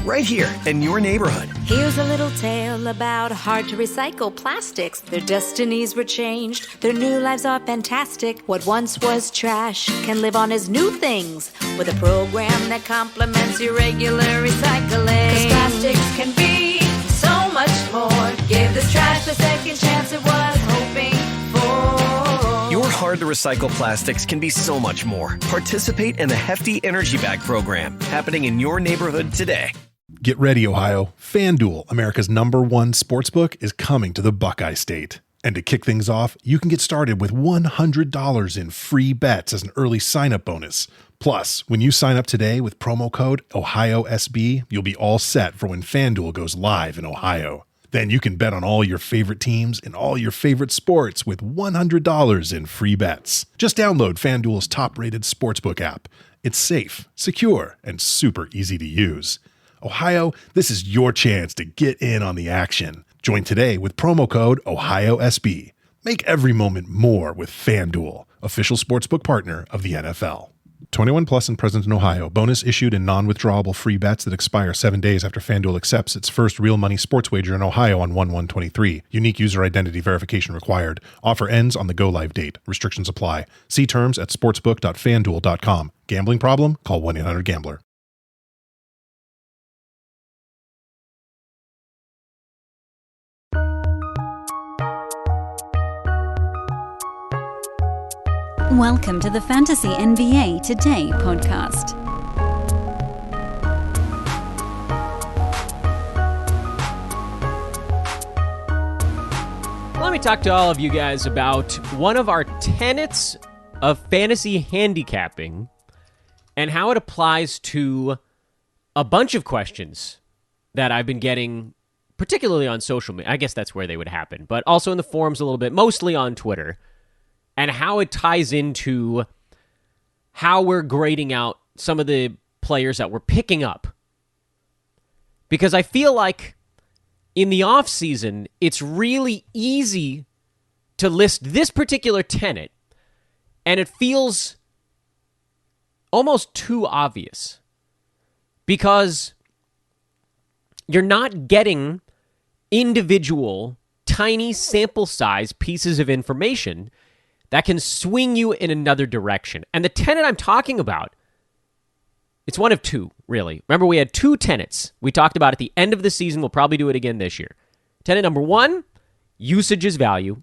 right here in your neighborhood. Here's a little tale about hard-to-recycle plastics. Their destinies were changed. Their new lives are fantastic. What once was trash can live on as new things with a program that complements your regular recycling. 'Cause plastics can be so much more. Give this trash the second chance it was hoping for. Your hard-to-recycle plastics can be so much more. Participate in the Hefty Energy Bag program happening in your neighborhood today. Get ready, Ohio. FanDuel, America's #1 sportsbook, is coming to the Buckeye State. And to kick things off, you can get started with $100 in free bets as an early sign-up bonus. Plus, when you sign up today with promo code OhioSB, you'll be all set for when FanDuel goes live in Ohio. Then you can bet on all your favorite teams and all your favorite sports with $100 in free bets. Just download FanDuel's top-rated sportsbook app. It's safe, secure, and super easy to use. Ohio, this is your chance to get in on the action. Join today with promo code OhioSB. Make every moment more with FanDuel, official sportsbook partner of the NFL. 21 plus and present in Ohio. Bonus issued in non-withdrawable free bets that expire 7 days after FanDuel accepts its first real money sports wager in Ohio on 1/1/23. Unique user identity verification required. Offer ends on the go-live date. Restrictions apply. See terms at sportsbook.fanduel.com. Gambling problem? Call 1-800-GAMBLER. Welcome to the Fantasy NBA Today podcast. Let me talk to all of you guys about one of our tenets of fantasy handicapping and how it applies to a bunch of questions that I've been getting, particularly on social media. I guess that's where they would happen, but also in the forums a little bit, mostly on Twitter. And how it ties into how we're grading out some of the players that we're picking up. Because I feel like in the offseason, it's really easy to list this particular tenet, and it feels almost too obvious. Because you're not getting individual, tiny sample size pieces of information that can swing you in another direction. And the tenet I'm talking about, it's one of two, really. Remember, we had two tenets we talked about at the end of the season. We'll probably do it again this year. Tenet number one, usage is value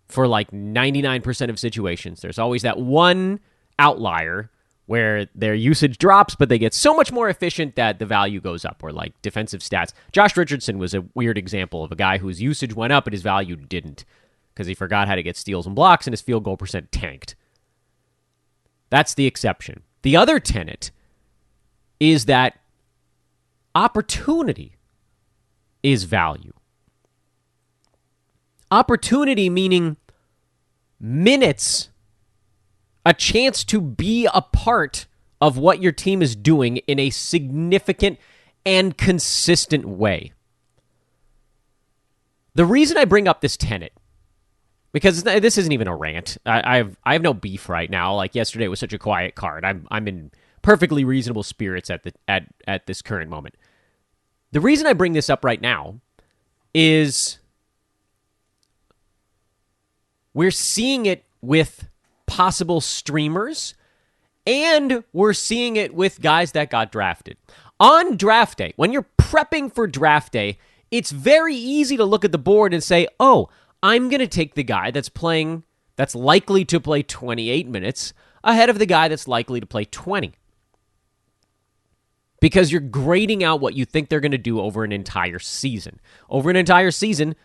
for like 99% of situations. There's always that one outlier where their usage drops, but they get so much more efficient that the value goes up, or like defensive stats. Josh Richardson was a weird example of a guy whose usage went up, but his value didn't, because he forgot how to get steals and blocks, and his field goal percent tanked. That's the exception. The other tenet is that opportunity is value. Opportunity meaning minutes, a chance to be a part of what your team is doing in a significant and consistent way. The reason I bring up this tenet, because this isn't even a rant. I have no beef right now. Like, yesterday was such a quiet card. I'm in perfectly reasonable spirits at this current moment. The reason I bring this up right now is we're seeing it with possible streamers, and we're seeing it with guys that got drafted. On draft day, when you're prepping for draft day, it's very easy to look at the board and say, oh, I'm going to take the guy that's likely to play 28 minutes ahead of the guy that's likely to play 20. Because you're grading out what you think they're going to do over an entire season. Over an entire season,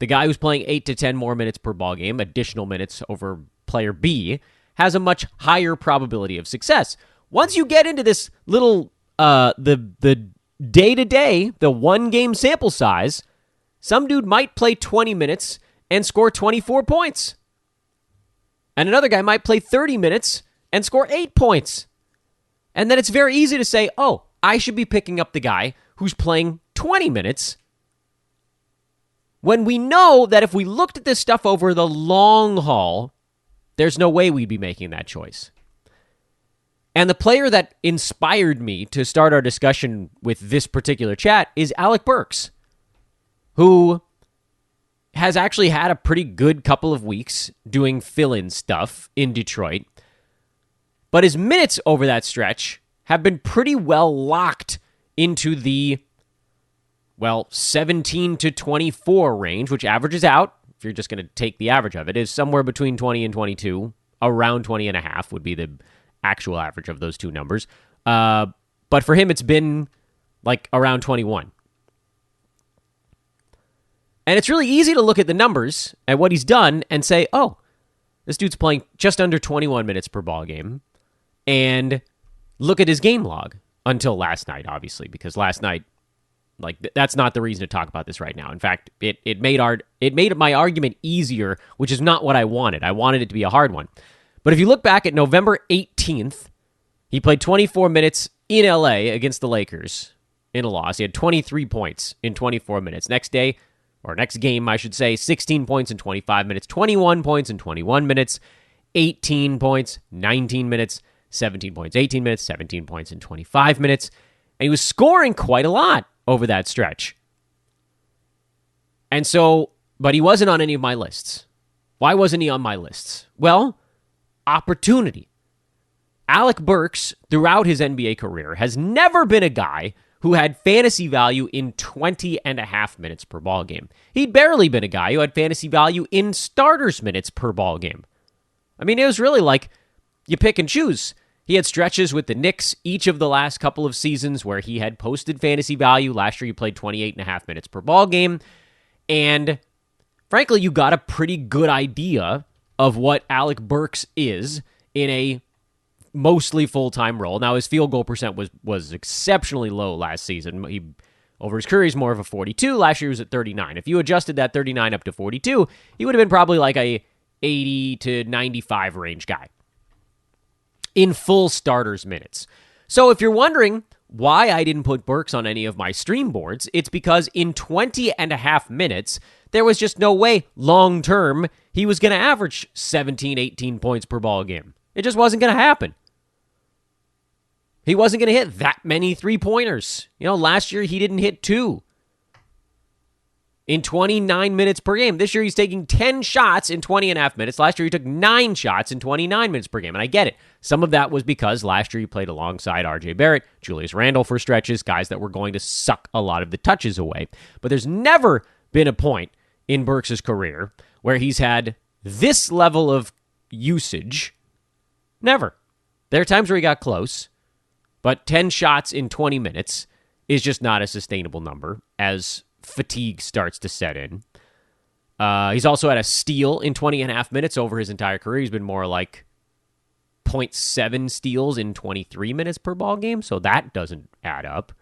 the guy who's playing 8 to 10 more minutes per ball game, additional minutes over player B, has a much higher probability of success. Once you get into this little, the day-to-day, the one-game sample size, some dude might play 20 minutes and score 24 points. And another guy might play 30 minutes and score 8 points. And then it's very easy to say, oh, I should be picking up the guy who's playing 20 minutes, when we know that if we looked at this stuff over the long haul, there's no way we'd be making that choice. And the player that inspired me to start our discussion with this particular chat is Alec Burks, who has actually had a pretty good couple of weeks doing fill-in stuff in Detroit. But his minutes over that stretch have been pretty well locked into the, 17 to 24 range, which averages out, if you're just going to take the average of it, is somewhere between 20 and 22. Around 20 and a half would be the actual average of those two numbers. But for him, it's been like around 21. And it's really easy to look at the numbers and what he's done and say, oh, this dude's playing just under 21 minutes per ball game. And look at his game log until last night, obviously, because last night, that's not the reason to talk about this right now. In fact, it made my argument easier, which is not what I wanted. I wanted it to be a hard one. But if you look back at November 18th, he played 24 minutes in LA against the Lakers in a loss. He had 23 points in 24 minutes. Next game, I should say, 16 points in 25 minutes, 21 points in 21 minutes, 18 points, 19 minutes, 17 points, 18 minutes, 17 points in 25 minutes. And he was scoring quite a lot over that stretch. And so, but he wasn't on any of my lists. Why wasn't he on my lists? Well, opportunity. Alec Burks, throughout his NBA career, has never been a guy who had fantasy value in 20 and a half minutes per ball game. He'd barely been a guy who had fantasy value in starters minutes per ball game. I mean, it was really like you pick and choose. He had stretches with the Knicks each of the last couple of seasons where he had posted fantasy value. Last year, he played 28 and a half minutes per ball game. And frankly, you got a pretty good idea of what Alec Burks is in a mostly full-time role. Now, his field goal percent was exceptionally low last season. Over his career, he's more of a 42. Last year, he was at 39. If you adjusted that 39 up to 42, he would have been probably like a 80 to 95 range guy in full starters minutes. So if you're wondering why I didn't put Burks on any of my stream boards, it's because in 20 and a half minutes, there was just no way long-term he was going to average 17, 18 points per ball game. It just wasn't going to happen. He wasn't going to hit that many three-pointers. Last year he didn't hit 2 in 29 minutes per game. This year he's taking 10 shots in 20 and a half minutes. Last year he took 9 shots in 29 minutes per game. And I get it. Some of that was because last year he played alongside RJ Barrett, Julius Randle for stretches, guys that were going to suck a lot of the touches away. But there's never been a point in Burks' career where he's had this level of usage. Never. There are times where he got close, but 10 shots in 20 minutes is just not a sustainable number as fatigue starts to set in. He's also had a steal in 20 and a half minutes over his entire career. He's been more like 0.7 steals in 23 minutes per ball game, so that doesn't add up.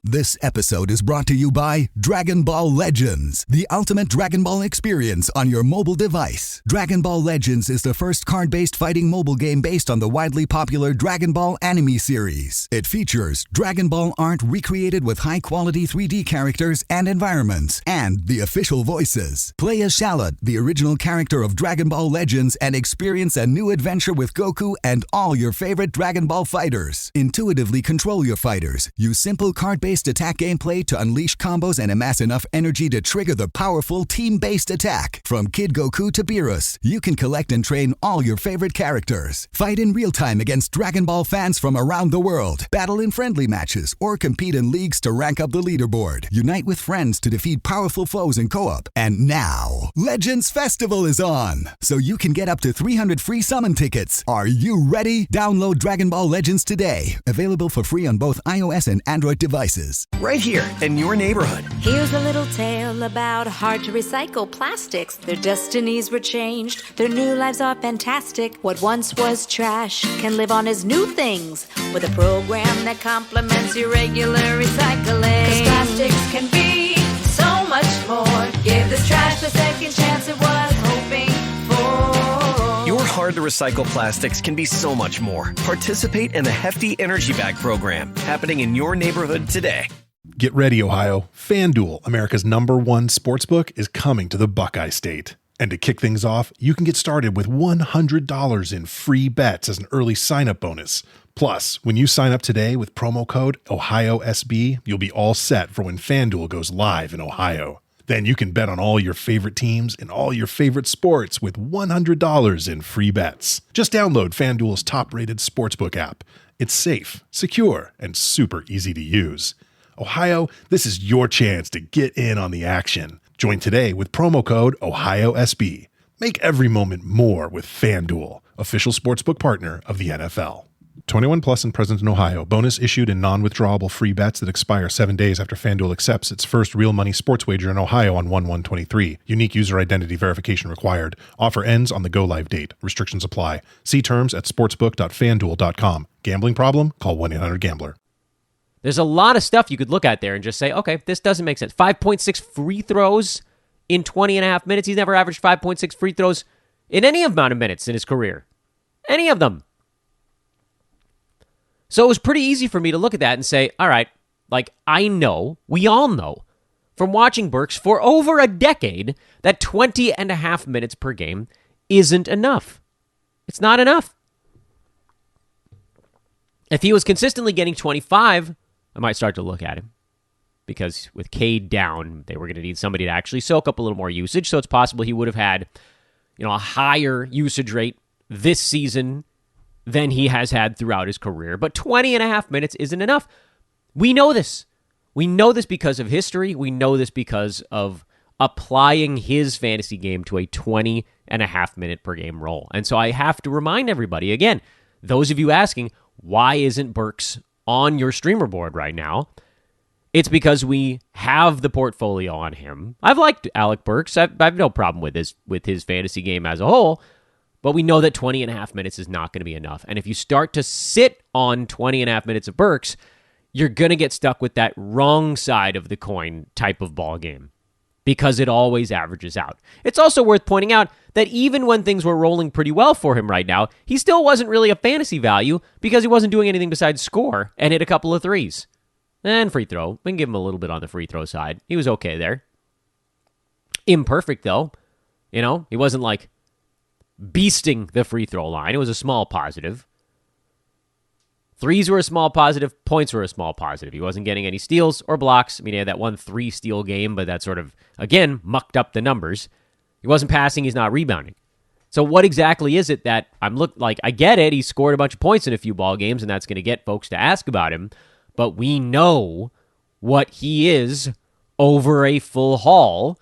This episode is brought to you by Dragon Ball Legends, the ultimate Dragon Ball experience on your mobile device. Dragon Ball Legends is the first card-based fighting mobile game based on the widely popular Dragon Ball anime series. It features Dragon Ball art recreated with high-quality 3D characters and environments, and the official voices. Play as Shallot, the original character of Dragon Ball Legends, and experience a new adventure with Goku and all your favorite Dragon Ball fighters. Intuitively control your fighters. Use simple card-based attack gameplay to unleash combos and amass enough energy to trigger the powerful team-based attack. From Kid Goku to Beerus, you can collect and train all your favorite characters. Fight in real time against Dragon Ball fans from around the world. Battle in friendly matches or compete in leagues to rank up the leaderboard. Unite with friends to defeat powerful foes in co-op. And now, Legends Festival is on, so you can get up to 300 free summon tickets. Are you ready? Download Dragon Ball Legends today. Available for free on both iOS and Android devices. Right here in your neighborhood. Here's a little tale about hard-to-recycle plastics. Their destinies were changed. Their new lives are fantastic. What once was trash can live on as new things with a program that complements your regular recycling. 'Cause plastics can be so much more. Give this trash the second chance it was hoping for. Your hard-to-recycle plastics can be so much more. Participate in the Hefty Energy Bag program happening in your neighborhood today. Get ready, Ohio. FanDuel, America's #1 sportsbook, is coming to the Buckeye State. And to kick things off, you can get started with $100 in free bets as an early sign-up bonus. Plus, when you sign up today with promo code OhioSB, you'll be all set for when FanDuel goes live in Ohio. Then you can bet on all your favorite teams and all your favorite sports with $100 in free bets. Just download FanDuel's top-rated sportsbook app. It's safe, secure, and super easy to use. Ohio, this is your chance to get in on the action. Join today with promo code OhioSB. Make every moment more with FanDuel, official sportsbook partner of the NFL. 21 plus and present in Ohio. Bonus issued in non-withdrawable free bets that expire 7 days after FanDuel accepts its first real money sports wager in Ohio on 1/1/23. Unique user identity verification required. Offer ends on the go-live date. Restrictions apply. See terms at sportsbook.fanduel.com. Gambling problem? Call 1-800-GAMBLER. There's a lot of stuff you could look at there and just say, okay, this doesn't make sense. 5.6 free throws in 20 and a half minutes. He's never averaged 5.6 free throws in any amount of minutes in his career. Any of them. So it was pretty easy for me to look at that and say, all right, like I know, we all know from watching Burks for over a decade that 20 and a half minutes per game isn't enough. It's not enough. If he was consistently getting 25, I might start to look at him because with Cade down, they were going to need somebody to actually soak up a little more usage. So it's possible he would have had, a higher usage rate this season than he has had throughout his career. But 20 and a half minutes isn't enough. We know this. We know this because of history. We know this because of applying his fantasy game to a 20 and a half minute per game role. And so I have to remind everybody, again, those of you asking, why isn't Burks on your streamer board right now? It's because we have the portfolio on him. I've liked Alec Burks. I've no problem with his fantasy game as a whole, but we know that 20 and a half minutes is not going to be enough. And if you start to sit on 20 and a half minutes of Burks, you're going to get stuck with that wrong side of the coin type of ball game because it always averages out. It's also worth pointing out that even when things were rolling pretty well for him right now, he still wasn't really a fantasy value because he wasn't doing anything besides score and hit a couple of threes. And free throw. We can give him a little bit on the free throw side. He was okay there. Imperfect, though. He wasn't like beasting the free throw line. It was a small positive. Threes were a small positive. Points were a small positive. He wasn't getting any steals or blocks. He had that 1 3-steal game, but that sort of, again, mucked up the numbers. He wasn't passing. He's not rebounding. So what exactly is it that I get it. He scored a bunch of points in a few ball games, and that's going to get folks to ask about him. But we know what he is over a full haul,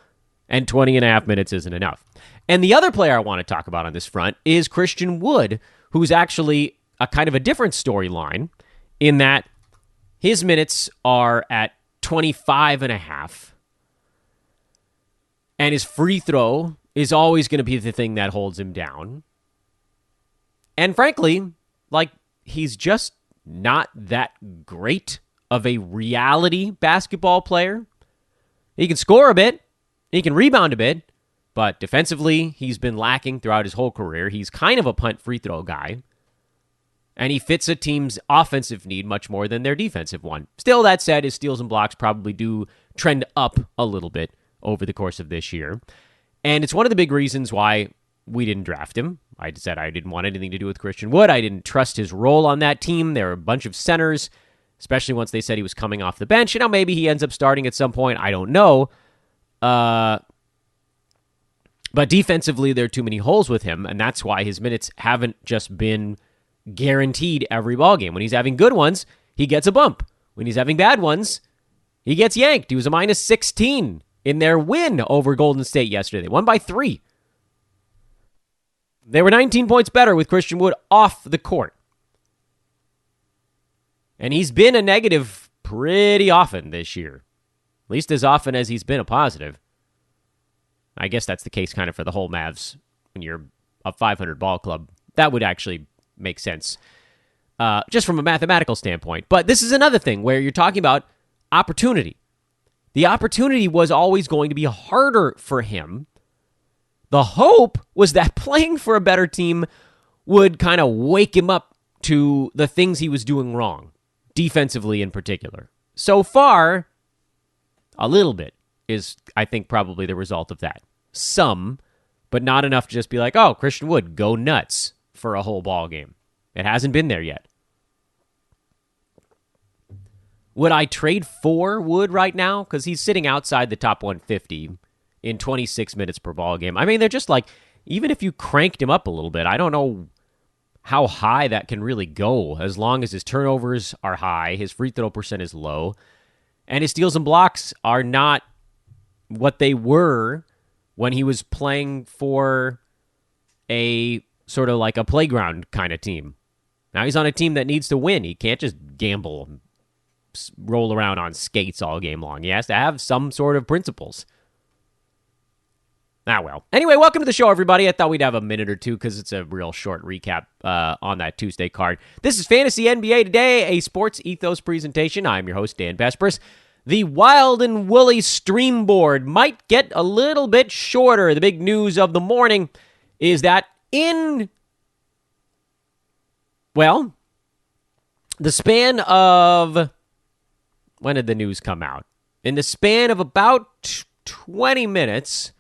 and 20 and a half minutes isn't enough. And the other player I want to talk about on this front is Christian Wood, who's actually a kind of a different storyline in that his minutes are at 25 and a half, and his free throw is always going to be the thing that holds him down. And frankly, he's just not that great of a reality basketball player. He can score a bit, he can rebound a bit, but defensively, he's been lacking throughout his whole career. He's kind of a punt free throw guy, and he fits a team's offensive need much more than their defensive one. Still, that said, his steals and blocks probably do trend up a little bit over the course of this year, and it's one of the big reasons why we didn't draft him. I said I didn't want anything to do with Christian Wood. I didn't trust his role on that team. There were a bunch of centers, especially once they said he was coming off the bench. Maybe he ends up starting at some point. I don't know. But defensively, there are too many holes with him, and that's why his minutes haven't just been guaranteed every ballgame. When he's having good ones, he gets a bump. When he's having bad ones, he gets yanked. He was a minus 16 in their win over Golden State yesterday. They won by 3. They were 19 points better with Christian Wood off the court. And he's been a negative pretty often this year. At least as often as he's been a positive. I guess that's the case kind of for the whole Mavs when you're a 500 ball club. That would actually make sense just from a mathematical standpoint. But this is another thing where you're talking about opportunity. The opportunity was always going to be harder for him. The hope was that playing for a better team would kind of wake him up to the things he was doing wrong, defensively in particular. So far, a little bit is, I think, probably the result of that. Some, but not enough to just be like, oh, Christian Wood, go nuts for a whole ball game. It hasn't been there yet. Would I trade for Wood right now? Because he's sitting outside the top 150 in 26 minutes per ball game. I mean, they're just like, even if you cranked him up a little bit, I don't know how high that can really go, as long as his turnovers are high, his free throw percent is low, and his steals and blocks are not what they were when he was playing for a sort of like a playground kind of team. Now he's on a team that needs to win. He can't just gamble and roll around on skates all game long. He has to have some sort of principles. Well. Anyway, welcome to the show, everybody. I thought we'd have a minute or two because it's a real short recap on that Tuesday card. This is Fantasy NBA Today, a Sports Ethos presentation. I'm your host, Dan Vespers. The Wild and Woolly stream board might get a little bit shorter. The big news of the morning is that in, well, the span of, when did the news come out? In the span of about 20 minutes,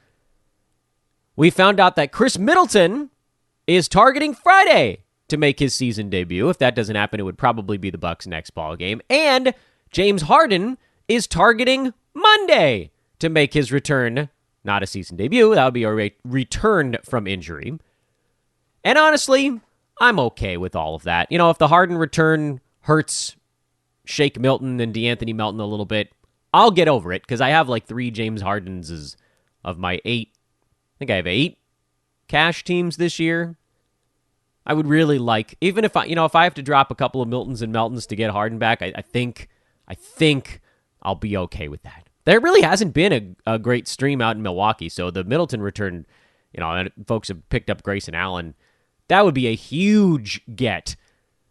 we found out that Chris Middleton is targeting Friday to make his season debut. If that doesn't happen, it would probably be the Bucks' next ball game. And James Harden is targeting Monday to make his return. Not a season debut. That would be a return from injury. And honestly, I'm okay with all of that. You know, if the Harden return hurts Shake Milton and DeAnthony Melton a little bit, I'll get over it because I have like 3 James Hardens of my 8. I think I have 8 cash teams this year. I would really like, even if I have to drop a couple of Miltons and Meltons to get Harden back, I think I'll be okay with that. There really hasn't been a great stream out in Milwaukee, so the Middleton return, and folks have picked up Grayson Allen. That would be a huge get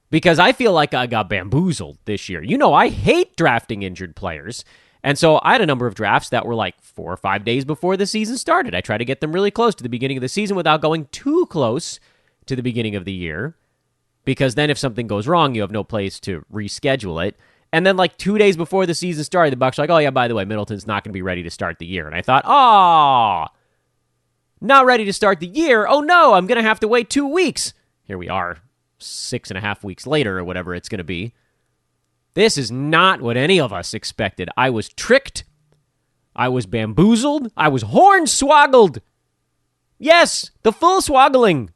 because I feel like I got bamboozled this year. I hate drafting injured players. And so I had a number of drafts that were like 4 or 5 days before the season started. I try to get them really close to the beginning of the season without going too close to the beginning of the year, because then if something goes wrong, you have no place to reschedule it. And then like 2 days before the season started, the Bucks were like, oh yeah, by the way, Middleton's not going to be ready to start the year. And I thought, not ready to start the year? Oh no, I'm going to have to wait 2 weeks. Here we are, 6.5 weeks later or whatever it's going to be. This is not what any of us expected. I was tricked. I was bamboozled. I was hornswoggled. Yes, the full swoggling.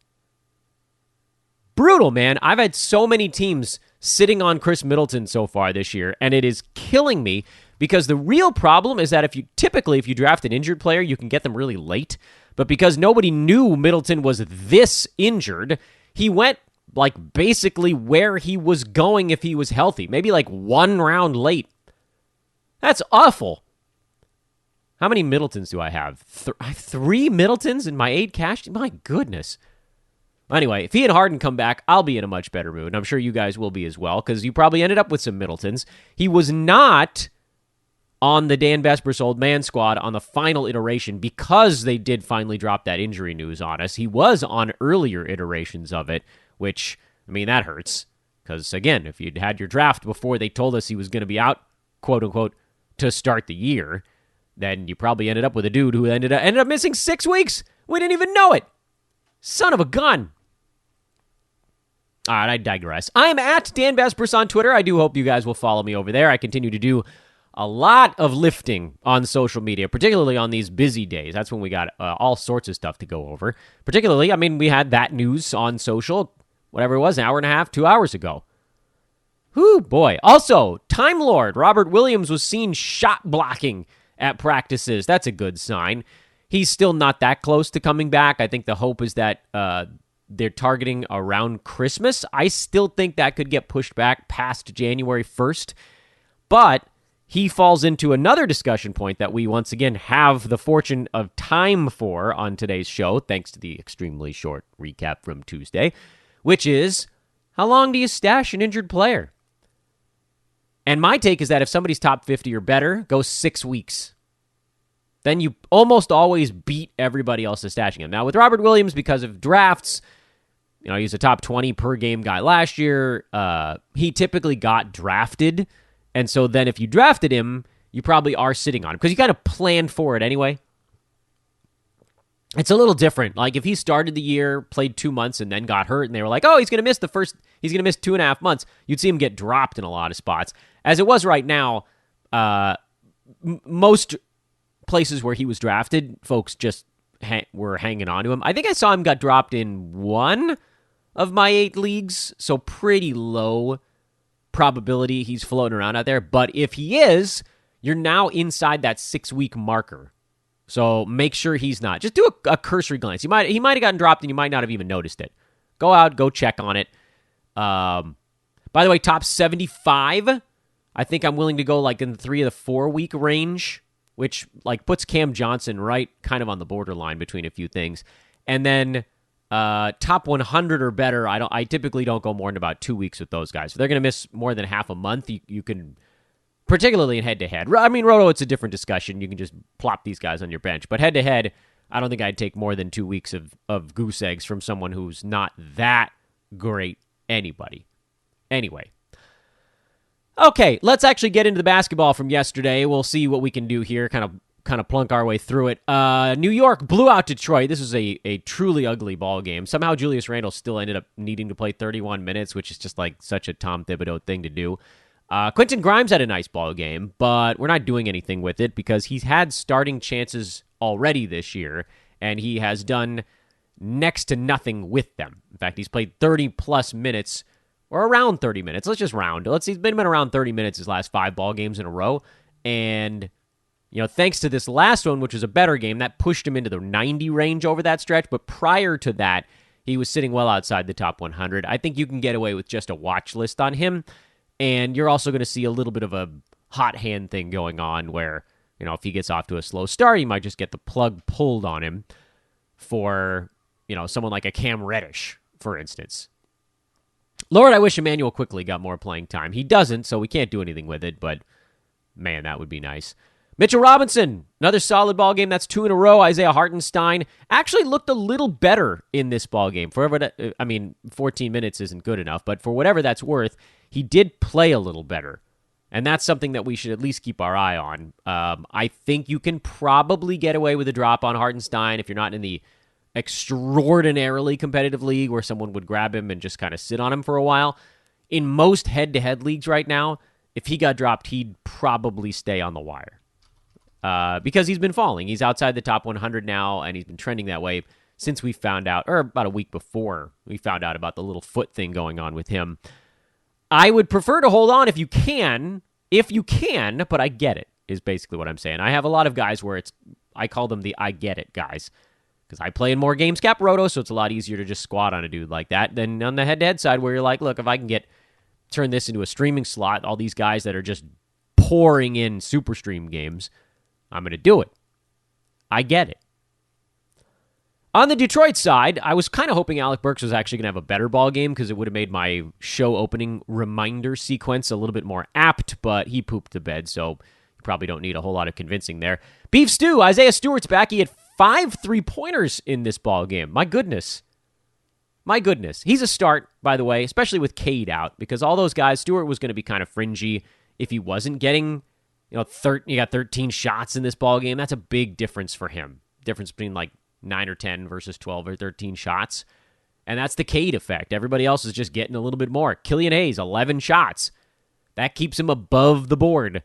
Brutal, man. I've had so many teams sitting on Chris Middleton so far this year, and it is killing me because the real problem is that if you draft an injured player, you can get them really late. But because nobody knew Middleton was this injured, he went like basically where he was going if he was healthy. Maybe like 1 round late. That's awful. How many Middletons do I have? I have 3 Middletons in my 8 cash? My goodness. Anyway, if he and Harden come back, I'll be in a much better mood. And I'm sure you guys will be as well, because you probably ended up with some Middletons. He was not on the Dan Vespers Old Man Squad on the final iteration because they did finally drop that injury news on us. He was on earlier iterations of it, which, I mean, that hurts. Because, again, if you'd had your draft before they told us he was going to be out, quote-unquote, to start the year, then you probably ended up with a dude who ended up missing 6 weeks. We didn't even know it. Son of a gun. All right, I digress. I'm at Dan Vespers on Twitter. I do hope you guys will follow me over there. I continue to do a lot of lifting on social media, particularly on these busy days. That's when we got all sorts of stuff to go over. Particularly, I mean, we had that news on social, whatever it was, 1.5 hours, 2 hours ago. Whew, boy. Also, Time Lord Robert Williams was seen shot blocking at practices. That's a good sign. He's still not that close to coming back. I think the hope is that they're targeting around Christmas. I still think that could get pushed back past January 1st. But he falls into another discussion point that we once again have the fortune of time for on today's show, thanks to the extremely short recap from Tuesday, which is, how long do you stash an injured player? And my take is that if somebody's top 50 or better, go 6 weeks. Then you almost always beat everybody else that's stashing him. Now, with Robert Williams, because of drafts, he's a top 20 per game guy last year. He typically got drafted. And so then if you drafted him, you probably are sitting on him because you kind of planned for it anyway. It's a little different. Like if he started the year, played 2 months, and then got hurt, and they were like, "Oh, he's going to miss 2.5 months," you'd see him get dropped in a lot of spots. As it was right now, most places where he was drafted, folks just were hanging on to him. I think I saw him got dropped in 1 of my 8 leagues, so pretty low probability he's floating around out there. But if he is, you're now inside that 6-week marker. So make sure he's not. Just do a cursory glance. He might have gotten dropped and you might not have even noticed it. Go out, go check on it. By the way, top 75, I think I'm willing to go like in the 3 of the 4 week range, which like puts Cam Johnson right kind of on the borderline between a few things. And then top 100 or better, I typically don't go more than about 2 weeks with those guys. If they're going to miss more than half a month, you can, particularly in head-to-head. I mean, Roto, it's a different discussion. You can just plop these guys on your bench. But head-to-head, I don't think I'd take more than 2 weeks of goose eggs from someone who's not that great anybody. Anyway. Okay, let's actually get into the basketball from yesterday. We'll see what we can do here, kind of plunk our way through it. New York blew out Detroit. This was a truly ugly ball game. Somehow Julius Randle still ended up needing to play 31 minutes, which is just like such a Tom Thibodeau thing to do. Quentin Grimes had a nice ball game, but we're not doing anything with it because he's had starting chances already this year, and he has done next to nothing with them. In fact, he's played 30-plus minutes, or around 30 minutes. Let's just round. He's been around 30 minutes his last 5 ball games in a row, and thanks to this last one, which was a better game, that pushed him into the 90 range over that stretch, but prior to that, he was sitting well outside the top 100. I think you can get away with just a watch list on him. And you're also going to see a little bit of a hot hand thing going on where, if he gets off to a slow start, you might just get the plug pulled on him for, someone like a Cam Reddish, for instance. Lord, I wish Emmanuel Quickley got more playing time. He doesn't, so we can't do anything with it, but man, that would be nice. Mitchell Robinson, another solid ball game. That's 2 in a row. Isaiah Hartenstein actually looked a little better in this ball game. 14 minutes isn't good enough, but for whatever that's worth, he did play a little better. And that's something that we should at least keep our eye on. I think you can probably get away with a drop on Hartenstein if you're not in the extraordinarily competitive league where someone would grab him and just kind of sit on him for a while. In most head-to-head leagues right now, if he got dropped, he'd probably stay on the wire. Because he's been falling. He's outside the top 100 now, and he's been trending that way since we found out, or about a week before we found out about the little foot thing going on with him. I would prefer to hold on if you can, but I get it, is basically what I'm saying. I have a lot of guys where I call them the I get it guys, because I play in more games cap Roto, so it's a lot easier to just squat on a dude like that than on the head-to-head side where you're like, look, if I can turn this into a streaming slot, all these guys that are just pouring in super stream games, I'm going to do it. I get it. On the Detroit side, I was kind of hoping Alec Burks was actually going to have a better ball game because it would have made my show opening reminder sequence a little bit more apt, but he pooped the bed, so you probably don't need a whole lot of convincing there. Beef Stew, Isaiah Stewart's back. He had 5 3-pointers in this ball game. My goodness. He's a start, by the way, especially with Cade out, because all those guys, Stewart was going to be kind of fringy if he wasn't getting, he got 13 shots in this ball game. That's a big difference for him. Difference between like 9 or 10 versus 12 or 13 shots. And that's the Cade effect. Everybody else is just getting a little bit more. Killian Hayes, 11 shots. That keeps him above the board.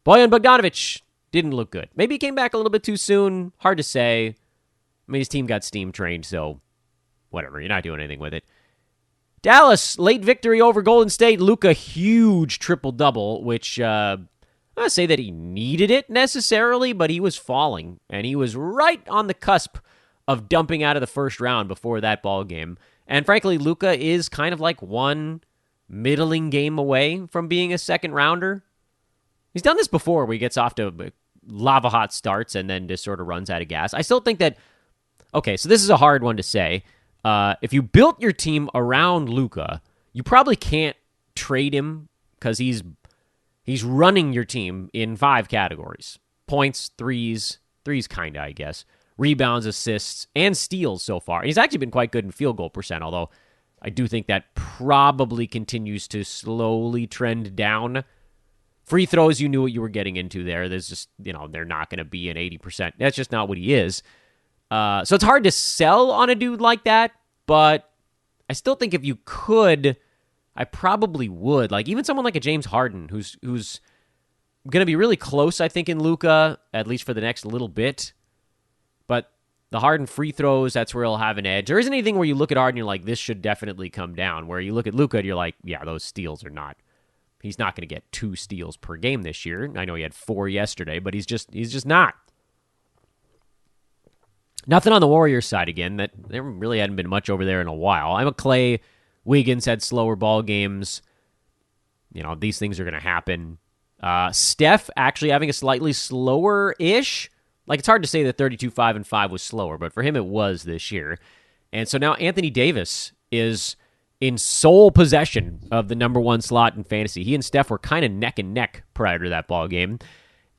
Bojan Bogdanovic didn't look good. Maybe he came back a little bit too soon. Hard to say. I mean, his team got steam trained, so whatever. You're not doing anything with it. Dallas, late victory over Golden State. Luka, huge triple-double, which I'm not say that he needed it necessarily, but he was falling, and he was right on the cusp of dumping out of the first round before that ball game. And frankly, Luka is kind of like one middling game away from being a second-rounder. He's done this before where he gets off to lava-hot starts and then just sort of runs out of gas. I still think that, okay, so this is a hard one to say. If you built your team around Luka, you probably can't trade him because he's running your team in 5 categories. Points, threes kind of, I guess. Rebounds, assists, and steals so far. And he's actually been quite good in field goal percent, although I do think that probably continues to slowly trend down. Free throws, you knew what you were getting into there. There's just, they're not going to be an 80%. That's just not what he is. So it's hard to sell on a dude like that, but I still think if you could, I probably would. Like even someone like a James Harden, who's going to be really close, I think, in Luka, at least for the next little bit. But the Harden free throws, that's where he'll have an edge. There isn't anything where you look at Harden and you're like, this should definitely come down. Where you look at Luka and you're like, yeah, those steals are not. He's not going to get 2 steals per game this year. I know he had 4 yesterday, but he's just not. Nothing on the Warriors side again. That there really hadn't been much over there in a while. I'm a Clay. Wiggins had slower ball games. These things are going to happen. Steph actually having a slightly slower-ish. Like, it's hard to say that 32-5-5 was slower, but for him it was this year. And so now Anthony Davis is in sole possession of the number 1 slot in fantasy. He and Steph were kind of neck and neck prior to that ball game.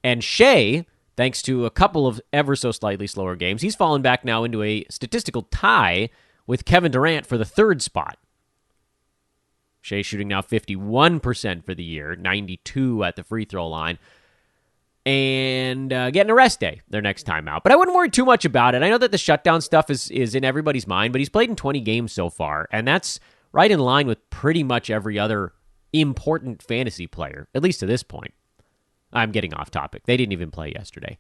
And Shea, thanks to a couple of ever so slightly slower games, he's fallen back now into a statistical tie with Kevin Durant for the 3rd spot. Shea shooting now 51% for the year, 92 at the free throw line, and getting a rest day their next time out. But I wouldn't worry too much about it. I know that the shutdown stuff is in everybody's mind, but he's played in 20 games so far, and that's right in line with pretty much every other important fantasy player, at least to this point. I'm getting off topic. They didn't even play yesterday.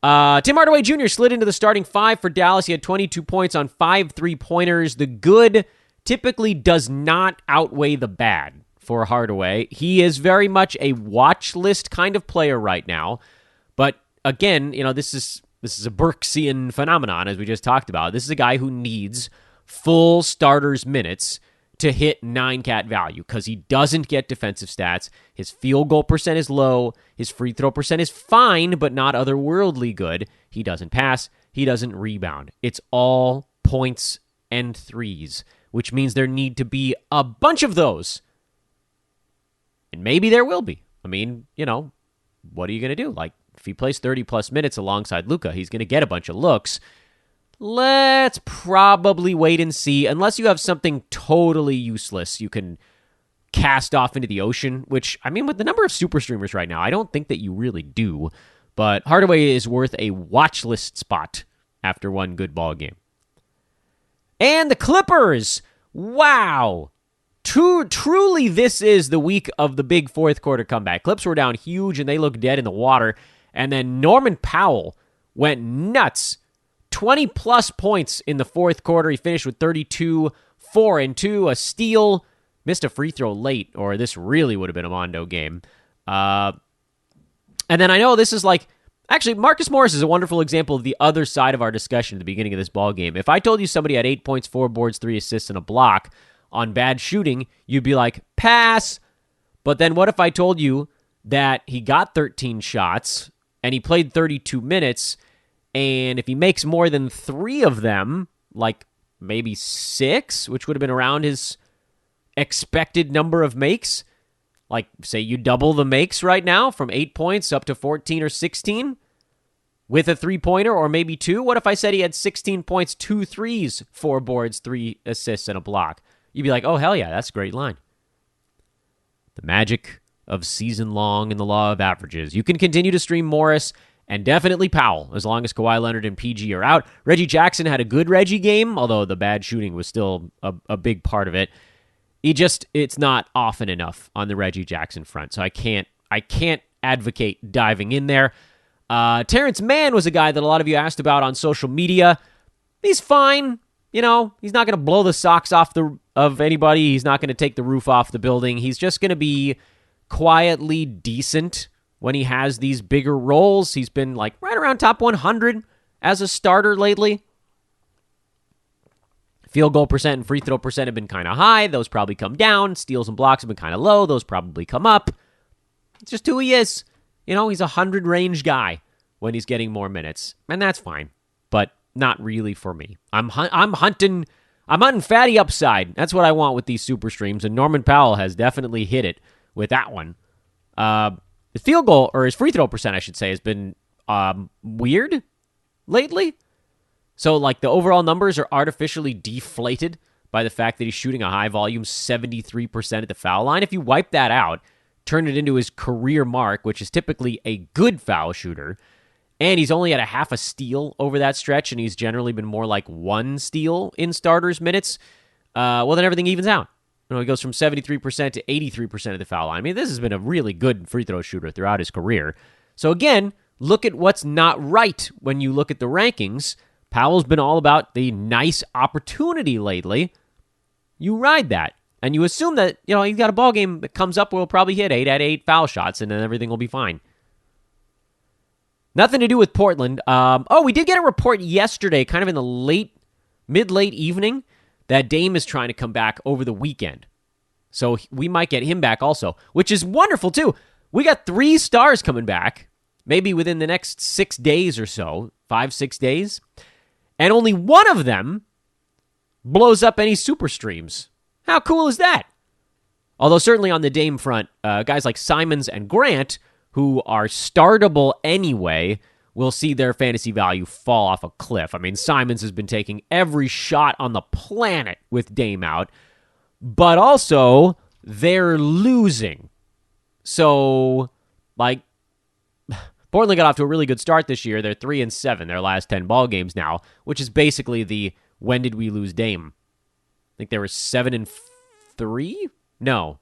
Tim Hardaway Jr. slid into the starting 5 for Dallas. He had 22 points on 5 3-pointers. The good typically does not outweigh the bad for Hardaway. He is very much a watch list kind of player right now. But again, this is a Burksian phenomenon, as we just talked about. This is a guy who needs full starters minutes to hit 9-cat value because he doesn't get defensive stats. His field goal percent is low. His free throw percent is fine, but not otherworldly good. He doesn't pass. He doesn't rebound. It's all points and threes, which means there need to be a bunch of those. And maybe there will be. I mean, what are you going to do? Like, if he plays 30-plus minutes alongside Luka, he's going to get a bunch of looks. Let's probably wait and see, unless you have something totally useless you can cast off into the ocean, which, I mean, with the number of super streamers right now, I don't think that you really do. But Hardaway is worth a watch list spot after one good ball game. And the Clippers, wow. Truly, this is the week of the big fourth quarter comeback. Clips were down huge, and they looked dead in the water. And then Norman Powell went nuts. 20-plus points in the fourth quarter. He finished with 32, 4 and 2, a steal. Missed a free throw late, or this really would have been a Mondo game. And then I know this is like... Actually, Marcus Morris is a wonderful example of the other side of our discussion at the beginning of this ball game. If I told you somebody had 8 points, 4 boards, 3 assists, and a block on bad shooting, you'd be like, pass. But then what if I told you that he got 13 shots and he played 32 minutes, and if he makes more than 3 of them, like maybe 6, which would have been around his expected number of makes, like say you double the makes right now from 8 points up to 14 or 16 with a 3-pointer or maybe 2. What if I said he had 16 points, 2 threes, 4 boards, 3 assists, and a block? You'd be like, oh, hell yeah, that's a great line. The magic of season long and the law of averages. You can continue to stream Morris and definitely Powell, as long as Kawhi Leonard and PG are out. Reggie Jackson had a good Reggie game, although the bad shooting was still a big part of it. It's not often enough on the Reggie Jackson front, so I can't advocate diving in there. Terrence Mann was a guy that a lot of you asked about on social media. He's fine. He's not going to blow the socks off of anybody. He's not going to take the roof off the building. He's just going to be quietly decent when he has these bigger roles. He's been like right around top 100 as a starter lately. Field goal percent and free throw percent have been kind of high. Those probably come down. Steals and blocks have been kind of low. Those probably come up. It's just who he is. He's a 100 range guy when he's getting more minutes, and that's fine, but not really for me. I'm hunting fatty upside. That's what I want with these super streams, and Norman Powell has definitely hit it with that one. His field goal, or his free throw percent, I should say, has been weird lately. So, like, the overall numbers are artificially deflated by the fact that he's shooting a high volume 73% at the foul line. If you wipe that out, turn it into his career mark, which is typically a good foul shooter. And he's only at a half a steal over that stretch, and he's generally been more like 1 steal in starters minutes. Well, then everything evens out. He goes from 73% to 83% of the foul line. I mean, this has been a really good free throw shooter throughout his career. So again, look at what's not right when you look at the rankings. Powell's been all about the nice opportunity lately. You ride that, and you assume that, he's got a ball game that comes up where he'll probably hit 8 out of 8 foul shots, and then everything will be fine. Nothing to do with Portland. We did get a report yesterday, kind of in the mid-late evening, that Dame is trying to come back over the weekend. So we might get him back also, which is wonderful too. We got 3 stars coming back, maybe within the next 6 days or so, 5-6 days. And only one of them blows up any super streams. How cool is that? Although certainly on the Dame front, guys like Simons and Grant, who are startable anyway, will see their fantasy value fall off a cliff. I mean, Simons has been taking every shot on the planet with Dame out, but also they're losing. So, Portland got off to a really good start this year. They're 3-7 their last 10 ball games now, which is basically the when did we lose Dame? I think they were 7-3? No,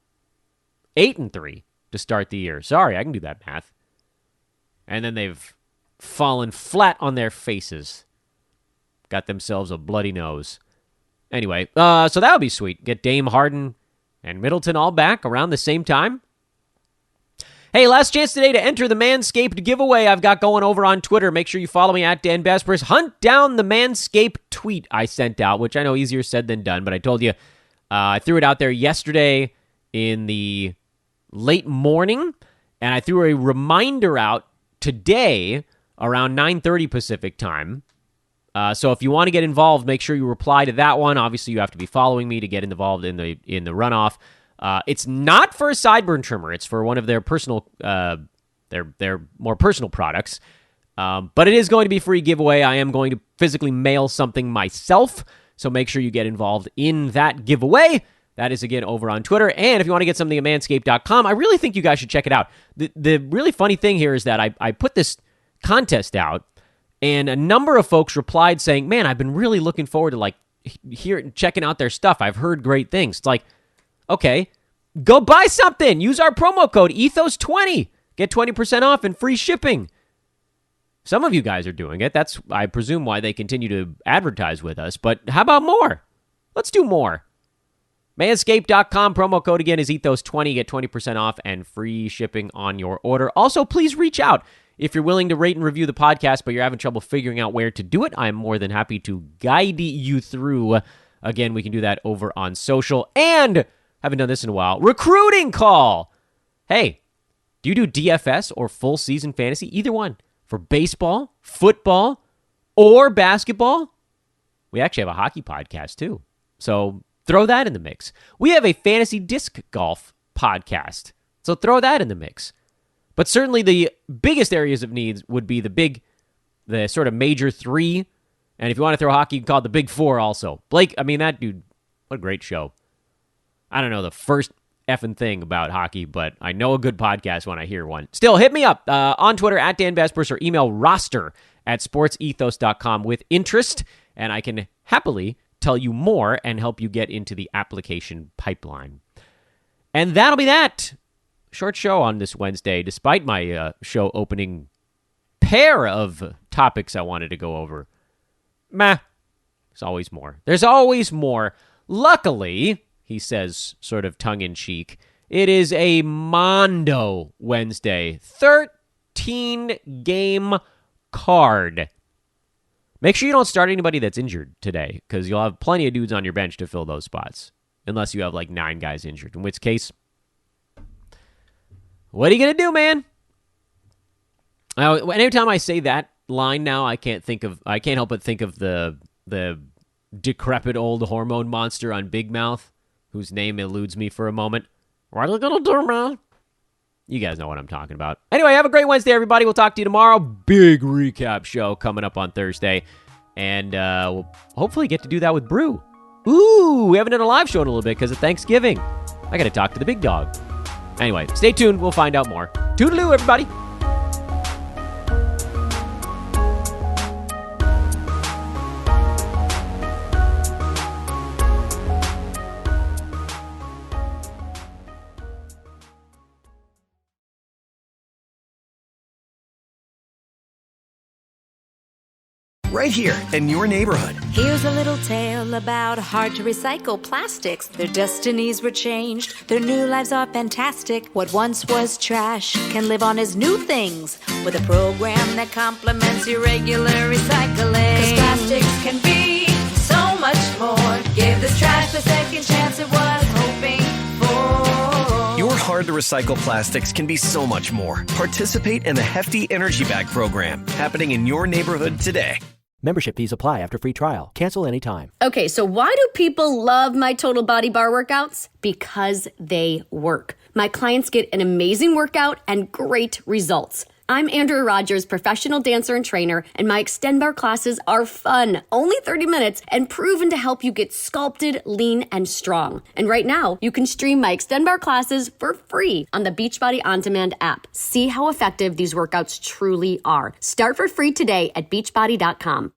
8-3 to start the year. Sorry, I can do that math. And then they've fallen flat on their faces. Got themselves a bloody nose. Anyway, so that would be sweet. Get Dame, Harden, and Middleton all back around the same time. Hey, last chance today to enter the Manscaped giveaway I've got going over on Twitter. Make sure you follow me at Dan Vespers. Hunt down the Manscaped tweet I sent out, which I know easier said than done, but I told you I threw it out there yesterday in the late morning, and I threw a reminder out today around 9:30 Pacific time. So if you want to get involved, make sure you reply to that one. Obviously, you have to be following me to get involved in the runoff. It's not for a sideburn trimmer. It's for one of their personal, their more personal products. But it is going to be a free giveaway. I am going to physically mail something myself, so make sure you get involved in that giveaway. That is, again, over on Twitter. And if you want to get something at manscaped.com, I really think you guys should check it out. The really funny thing here is that I put this contest out, and a number of folks replied saying, man, I've been really looking forward to checking out their stuff. I've heard great things. It's like, okay, go buy something. Use our promo code Ethos20. Get 20% off and free shipping. Some of you guys are doing it. That's, I presume, why they continue to advertise with us. But how about more? Let's do more. Manscaped.com, promo code again is Ethos20. Get 20% off and free shipping on your order. Also, please reach out if you're willing to rate and review the podcast, but you're having trouble figuring out where to do it. I'm more than happy to guide you through. Again, we can do that over on social. And, haven't done this in a while, recruiting call. Hey, do you do DFS or full season fantasy? Either one. For baseball, football, or basketball? We actually have a hockey podcast, too. So throw that in the mix. We have a fantasy disc golf podcast. So throw that in the mix. But certainly the biggest areas of needs would be the sort of major 3. And if you want to throw hockey, you can call it the big 4 also. Blake, I mean, that dude, what a great show. I don't know the first effing thing about hockey, but I know a good podcast when I hear one. Still, hit me up on Twitter at Dan Vespers or email roster@sportsethos.com with interest, and I can happily tell you more and help you get into the application pipeline. And that'll be that. Short show on this Wednesday, despite my show opening pair of topics I wanted to go over. Meh. There's always more. There's always more. Luckily, he says sort of tongue-in-cheek, it is a Mondo Wednesday. 13-game card. Make sure you don't start anybody that's injured today, because you'll have plenty of dudes on your bench to fill those spots. Unless you have like 9 guys injured, in which case, what are you going to do, man? Anytime I say that line now, I can't help but think of the decrepit old hormone monster on Big Mouth, whose name eludes me for a moment. What are you going to do, man? You guys know what I'm talking about. Anyway, have a great Wednesday, everybody. We'll talk to you tomorrow. Big recap show coming up on Thursday. And we'll hopefully get to do that with Brew. Ooh, we haven't done a live show in a little bit because of Thanksgiving. I got to talk to the big dog. Anyway, stay tuned. We'll find out more. Toodaloo, everybody. Right here in your neighborhood. Here's a little tale about hard to recycle plastics. Their destinies were changed. Their new lives are fantastic. What once was trash can live on as new things with a program that complements your regular recycling. 'Cause plastics can be so much more. Give this trash the second chance it was hoping for. Your hard to recycle plastics can be so much more. Participate in the Hefty Energy Bag program happening in your neighborhood today. Membership fees apply after free trial. Cancel anytime. Okay, so why do people love my Total Body Bar workouts? Because they work. My clients get an amazing workout and great results. I'm Andrea Rogers, professional dancer and trainer, and my Extend Bar classes are fun, only 30 minutes, and proven to help you get sculpted, lean, and strong. And right now, you can stream my Extend Bar classes for free on the Beachbody On Demand app. See how effective these workouts truly are. Start for free today at beachbody.com.